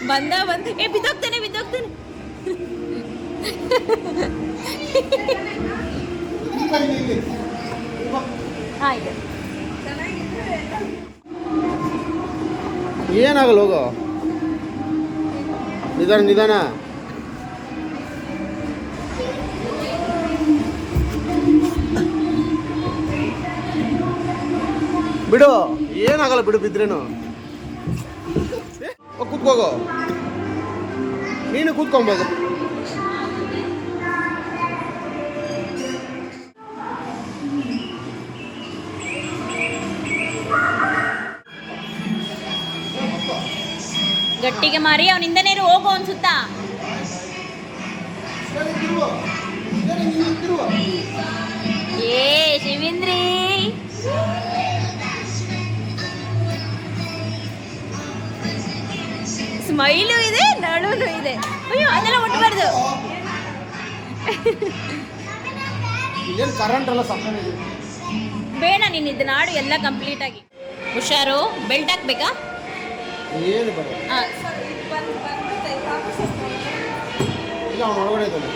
ಬಂದ ಬಿದ್ದೋಗ್ತಾನೆ ಏನಾಗಲ್ಲ, ಹೋಗೋ ನಿಧಾನ. ಬಿಡು, ಏನಾಗಲ್ಲ ಬಿಡು, ಬಿದ್ರೇನು. ಕೂತ್ಕೋಗೋ, ನೀನು ಕೂತ್ಕೊಬೋದು. ಗಟ್ಟಿಗೆ ಮಾರಿ ಅವನಿಂದನೇ ಹೋಗೋ ಅನ್ಸುತ್ತಾ. ಏ ಶಿವೇಂದ್ರಿ, ಸ್ಮೈಲು ಇದೆ, ನಡುನು ಇದೆ. ಅಯ್ಯೋ ಅದೆಲ್ಲ ಒಟ್ಟಬಾರ್ದು. ಬೇಡ, ನೀನು ಇದನ್ನ ಆಡು ಎಲ್ಲ ಕಂಪ್ಲೀಟ್ ಆಗಿ. ಹುಷಾರು, ಬೆಲ್ಟ್ ಹಾಕ್ಬೇಕಾ? ಏನು ಬೇಡ, ಇಲ್ಲ ಅವನು ಒಳಗಡೆ ಇದ್ದಾನೆ.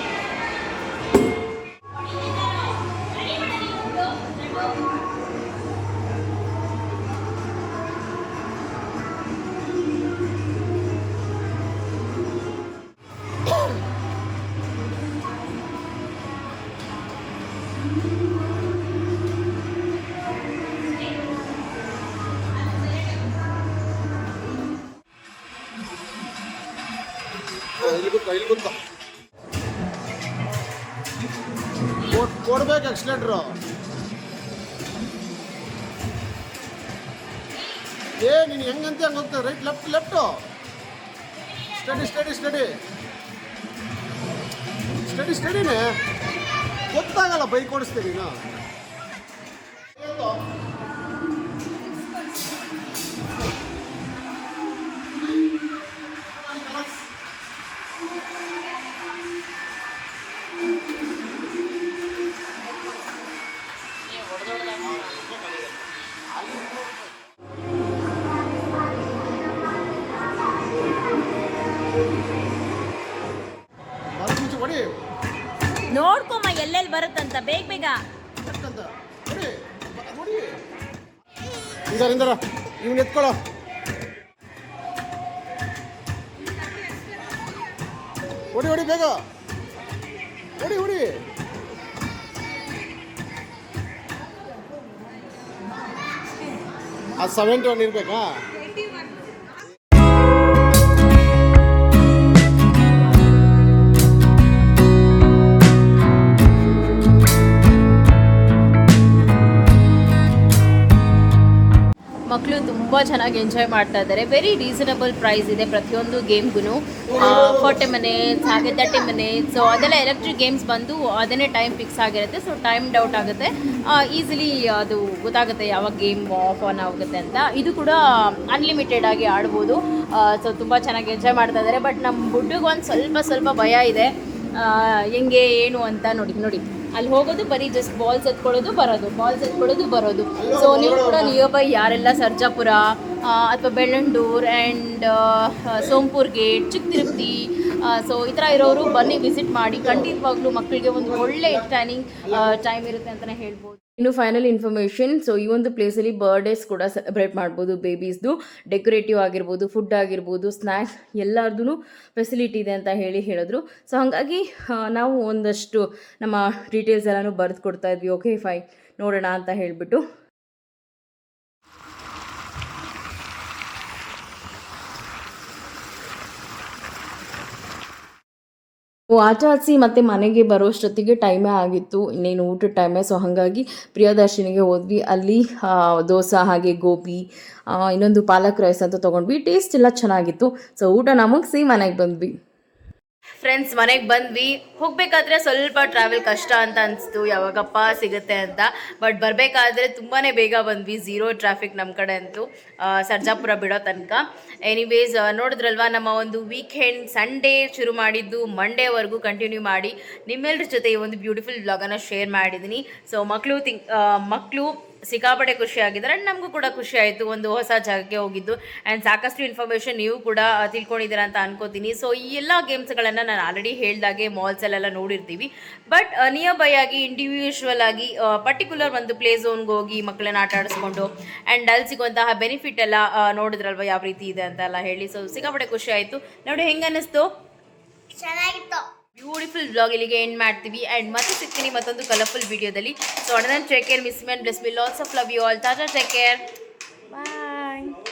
ಇಲ್ಲಿ ಕೂತ್ಕೊ. ಕೊಡ್ಬೇಕು ಎಕ್ಸ್ಲೇಟ್ರು. ನೀನು ಹೆಂಗಂತ ಹಂಗೆ ಹೋಗ್ತದೆ. Right left study study study study ಸ್ಟಡಿನೇ ಗೊತ್ತಾಗಲ್ಲ ಬೈಕ್ ಓಡಿಸ್ತೀನಿ ನಾ ಮುಂಚೆ ಹೊಡಿ ನೋಡ್ಕೊಮ್ಮ ಎಲ್ಲೆಲ್ಲಿ ಬರುತ್ತಂತ ಬೇಗ ಬೇಗ. ಅಂತ ಹೊಡಿ ಹೊಡಿ ಇಂದರ ಇವ್ನು ಎತ್ಕೊಳ್ಳೋ ಹೊಡಿ ಹೊಡಿ ಬೇಗ ಹೊಡಿ ಹೊಡಿ ಅದು 71 ಇರ್ಬೇಕಾ ಮಕ್ಕಳು ತುಂಬ ಚೆನ್ನಾಗಿ ಎಂಜಾಯ್ ಮಾಡ್ತಾ ಇದ್ದಾರೆ. ವೆರಿ ರೀಸನಬಲ್ ಪ್ರೈಸ್ ಇದೆ ಪ್ರತಿಯೊಂದು ಗೇಮ್ಗೂ. 40 ಮಿನಿಟ್ಸ್ ಹಾಗೆ 30 ಮಿನಿಟ್ಸ್. ಸೊ ಅದೆಲ್ಲ ಎಲೆಕ್ಟ್ರಿಕ್ ಗೇಮ್ಸ್ ಬಂದು ಅದನ್ನೇ ಟೈಮ್ ಫಿಕ್ಸ್ ಆಗಿರುತ್ತೆ. ಸೊ ಟೈಮ್ ಡೌಟ್ ಆಗುತ್ತೆ, ಈಸಿಲಿ ಅದು ಗೊತ್ತಾಗುತ್ತೆ ಯಾವಾಗ ಗೇಮ್ ಆಫ್ ಆನ್ ಆಗುತ್ತೆ ಅಂತ. ಇದು ಕೂಡ ಅನ್ಲಿಮಿಟೆಡ್ ಆಗಿ ಆಡ್ಬೋದು. ಸೊ ತುಂಬ ಚೆನ್ನಾಗಿ ಎಂಜಾಯ್ ಮಾಡ್ತಾ ಇದ್ದಾರೆ. ಬಟ್ ನಮ್ಮ ಹುಡುಗ ಒಂದು ಸ್ವಲ್ಪ ಭಯ ಇದೆ, ಹೆಂಗೆ ಏನು ಅಂತ. ನೋಡಿ ಅಲ್ಲಿ ಹೋಗೋದು ಬರೀ ಜಸ್ಟ್ ಬಾಲ್ಸ್ ಎತ್ಕೊಳ್ಳೋದು ಬರೋದು. ಸೊ ನೀವು ಕೂಡ ನಿಯರ್ ಬೈ ಯಾರೆಲ್ಲ ಸರ್ಜಾಪುರ ಅಥವಾ ಬೆಳ್ಳಂಡೂರು ಆ್ಯಂಡ್ ಸೋಂಪುರ್ ಗೇಟ್, ಚಿಕ್ಕ ತಿರುಪತಿ, ಸೊ ಈ ಥರ ಇರೋರು ಬನ್ನಿ ವಿಸಿಟ್ ಮಾಡಿ. ಖಂಡಿತವಾಗ್ಲೂ ಮಕ್ಕಳಿಗೆ ಒಂದು ಒಳ್ಳೆ ಟೈಮ್ ಇರುತ್ತೆ ಅಂತಲೇ ಹೇಳ್ಬೋದು. ಇನ್ನು ಫೈನಲ್ ಇನ್ಫಾರ್ಮೇಷನ್, ಸೊ ಈ ಒಂದು ಪ್ಲೇಸಲ್ಲಿ ಬರ್ಡೇಸ್ ಕೂಡ ಸೆಲೆಬ್ರೇಟ್ ಮಾಡ್ಬೋದು. ಬೇಬೀಸ್ದು ಡೆಕೋರೇಟಿವ್ ಆಗಿರ್ಬೋದು, ಫುಡ್ ಆಗಿರ್ಬೋದು, ಸ್ನ್ಯಾಕ್ಸ್ ಎಲ್ಲರದ್ದು ಫೆಸಿಲಿಟಿ ಇದೆ ಅಂತ ಹೇಳಿದ್ರು. ಸೊ ಹಾಗಾಗಿ ನಾವು ಒಂದಷ್ಟು ನಮ್ಮ ಡೀಟೇಲ್ಸ್ ಎಲ್ಲನೂ ಬರೆದು ಕೊಡ್ತಾ ಇದ್ವಿ. ಓಕೆ ಫೈನ್, ನೋಡೋಣ ಅಂತ ಹೇಳಿಬಿಟ್ಟು. ಆಟ ಆಡಿಸಿ ಮತ್ತೆ ಮನೆಗೆ ಬರೋಷ್ಟೊತ್ತಿಗೆ ಟೈಮೇ ಆಗಿತ್ತು, ಇನ್ನೇನು ಊಟದ ಟೈಮೇ. ಸೊ ಹಾಗಾಗಿ ಪ್ರಿಯದರ್ಶಿನಿಗೆ ಹೋದ್ವಿ. ಅಲ್ಲಿ ದೋಸೆ ಹಾಗೆ ಗೋಬಿ, ಇನ್ನೊಂದು ಪಾಲಕ್ ರೈಸ್ ಅಂತ ತೊಗೊಂಡ್ವಿ. ಟೇಸ್ಟ್ ಎಲ್ಲ ಚೆನ್ನಾಗಿತ್ತು. ಸೊ ಊಟ ಮುಗಿಸಿ ಮನೆಗೆ ಬಂದ್ವಿ. ಫ್ರೆಂಡ್ಸ್, ಮನೆಗೆ ಬಂದ್ವಿ. ಹೋಗಬೇಕಾದ್ರೆ ಸ್ವಲ್ಪ ಟ್ರಾವೆಲ್ ಕಷ್ಟ ಅಂತ ಅನಿಸ್ತು, ಯಾವಾಗಪ್ಪ ಸಿಗುತ್ತೆ ಅಂತ. ಬಟ್ ಬರಬೇಕಾದ್ರೆ ತುಂಬಾ ಬೇಗ ಬಂದ್ವಿ. ಝೀರೋ ಟ್ರಾಫಿಕ್ ನಮ್ಮ ಕಡೆ ಅಂತೂ, ಸರ್ಜಾಪುರ ಬಿಡೋ ತನಕ. ಎನಿವೇಸ್, ನೋಡಿದ್ರಲ್ವ ನಮ್ಮ ಒಂದು ವೀಕೆಂಡ್. ಸಂಡೇ ಶುರು ಮಾಡಿದ್ದು ಮಂಡೇವರೆಗೂ ಕಂಟಿನ್ಯೂ ಮಾಡಿ ನಿಮ್ಮೆಲ್ಲರ ಜೊತೆ ಈ ಒಂದು ಬ್ಯೂಟಿಫುಲ್ ವ್ಲಾಗನ್ನು ಶೇರ್ ಮಾಡಿದ್ದೀನಿ. ಸೊ ಮಕ್ಕಳು ಸಿಕ್ಕಾಪಟ್ಟೆ ಖುಷಿಯಾಗಿದ್ದಾರೆ ಆ್ಯಂಡ್ ನಮಗೂ ಕೂಡ ಖುಷಿ ಆಯಿತು. ಒಂದು ಹೊಸ ಜಾಗಕ್ಕೆ ಹೋಗಿದ್ದು ಆ್ಯಂಡ್ ಸಾಕಷ್ಟು ಇನ್ಫಾರ್ಮೇಷನ್ ನೀವು ಕೂಡ ತಿಳ್ಕೊಂಡಿದ್ದೀರಾ ಅಂತ ಅನ್ಕೋತೀನಿ. ಸೊ ಈ ಎಲ್ಲ ಗೇಮ್ಸ್ಗಳನ್ನು ನಾನು ಆಲ್ರೆಡಿ ಹೇಳ್ದಾಗೆ ಮಾಲ್ಸಲ್ಲೆಲ್ಲ ನೋಡಿರ್ತೀವಿ. ಬಟ್ ನಿಯರ್ ಬೈ ಆಗಿ ಇಂಡಿವಿಜುವಲ್ ಆಗಿ ಪರ್ಟಿಕ್ಯುಲರ್ ಒಂದು ಪ್ಲೇ ಝೋನ್ಗೆ ಹೋಗಿ ಮಕ್ಕಳನ್ನ ಆಟ ಆಡಿಸ್ಕೊಂಡು ಆ್ಯಂಡ್ ಅಲ್ಲಿ ಸಿಗುವಂತಹ ಬೆನಿಫಿಟ್ ಎಲ್ಲ ನೋಡಿದ್ರಲ್ವ ಯಾವ ರೀತಿ ಇದೆ ಅಂತೆಲ್ಲ ಹೇಳಿ. ಸೊ ಸಿಕ್ಕಾಪಟ್ಟೆ ಖುಷಿ ಆಯಿತು. ನೋಡಿ ಹೆಂಗೆ ಅನ್ನಿಸ್ತು? ಚೆನ್ನಾಗಿತ್ತು. ಬ್ಯೂಟಿಫುಲ್ ವ್ಲಾಗ್ ಇಲ್ಲಿಗೆ ಎಂಡ್ ಮಾಡ್ತೀವಿ ಆ್ಯಂಡ್ ಮತ್ತೆ ಸಿಗ್ತೀನಿ ಮತ್ತೊಂದು ಕಲರ್ಫುಲ್ ವಿಡಿಯೋದಲ್ಲಿ. ಸೊ ಅಡನ್ take care, miss me and bless me, lots of love you all. Tata, take care, bye.